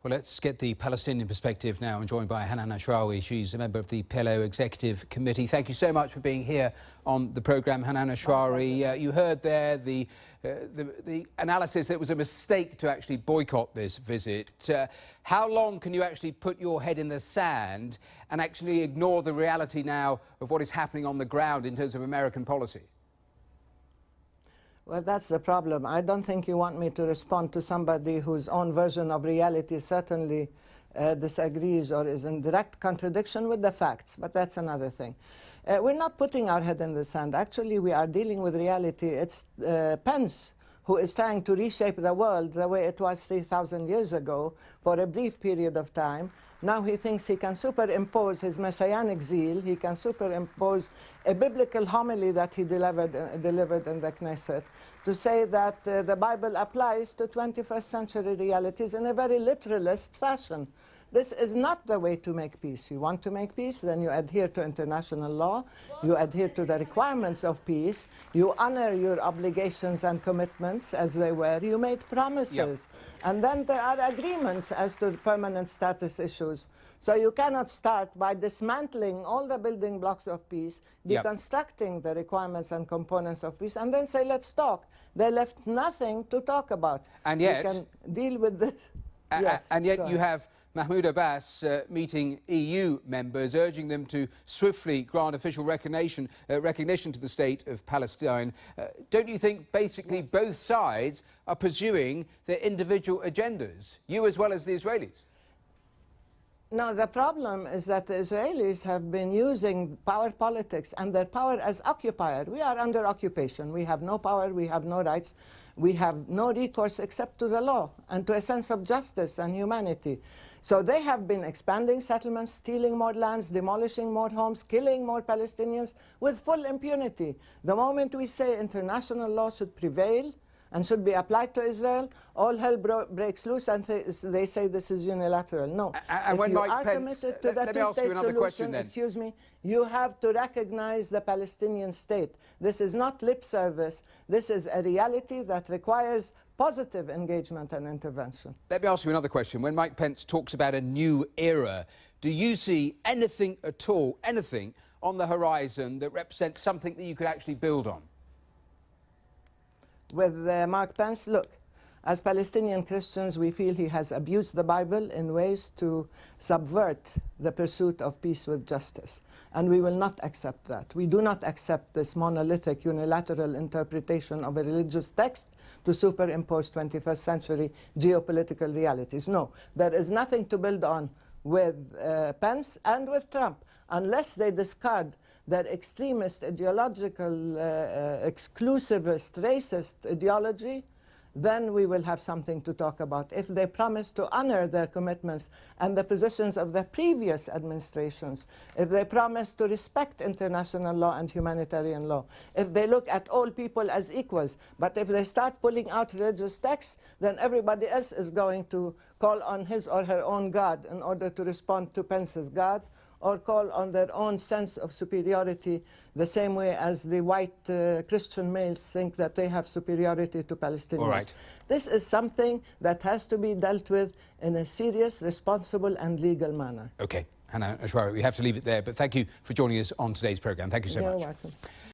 Well, let's get the Palestinian perspective now. I'm joined by Hanan Ashrawi. She's a member of the PLO Executive Committee. Thank you so much for being here on the programme, Hanan Ashrawi. You heard there the analysis that it was a mistake to actually boycott this visit. How long can you actually put your head in the sand and actually ignore the reality now of what is happening on the ground in terms of American policy? Well, that's the problem. I don't think you want me to respond to somebody whose own version of reality certainly disagrees or is in direct contradiction with the facts, but that's another thing. We're not putting our head in the sand. Actually, we are dealing with reality. It's Pence who is trying to reshape the world the way it was 3,000 years ago for a brief period of time. Now he thinks he can superimpose his messianic zeal, he can superimpose a biblical homily that he delivered in the Knesset to say that the Bible applies to 21st century realities in a very literalist fashion. This is not the way to make peace. You want to make peace, then you adhere to international law, you adhere to the requirements of peace, you honor your obligations and commitments as they were, you made promises. Yep. And then there are agreements as to the permanent status issues. So you cannot start by dismantling all the building blocks of peace, deconstructing the requirements and components of peace, and then say, let's talk. They left nothing to talk about. And yet... You can deal with this. Yes, and yet you have Mahmoud Abbas meeting EU members, urging them to swiftly grant official recognition to the state of Palestine. Don't you think basically both sides are pursuing their individual agendas, you as well as the Israelis? No, the problem is that the Israelis have been using power politics and their power as occupier. We are under occupation. We have no power, we have no rights, we have no recourse except to the law and to a sense of justice and humanity. So they have been expanding settlements, stealing more lands, demolishing more homes, killing more Palestinians with full impunity. The moment we say international law should prevail and should be applied to Israel, all hell breaks loose and they say this is unilateral. No. And when you Mike are Pence, committed to the two-state solution, excuse me, you have to recognize the Palestinian state. This is not lip service. This is a reality that requires positive engagement and intervention. Let me ask you another question. When Mike Pence talks about a new era, do you see anything at all, anything on the horizon that represents something that you could actually build on? With Mark Pence, look, as Palestinian Christians, we feel he has abused the Bible in ways to subvert the pursuit of peace with justice. And we will not accept that. We do not accept this monolithic, unilateral interpretation of a religious text to superimpose 21st century geopolitical realities. No, there is nothing to build on with Pence and with Trump, unless they discard their extremist, ideological, exclusivist, racist ideology, then we will have something to talk about. If they promise to honor their commitments and the positions of the previous administrations, if they promise to respect international law and humanitarian law, if they look at all people as equals, but if they start pulling out religious texts, then everybody else is going to call on his or her own God in order to respond to Pence's God, or call on their own sense of superiority, the same way as the white Christian males think that they have superiority to Palestinians. All right. This is something that has to be dealt with in a serious, responsible and legal manner. OK. Hanan Ashrawi, we have to leave it there, but thank you for joining us on today's programme. Thank you so much. You're welcome.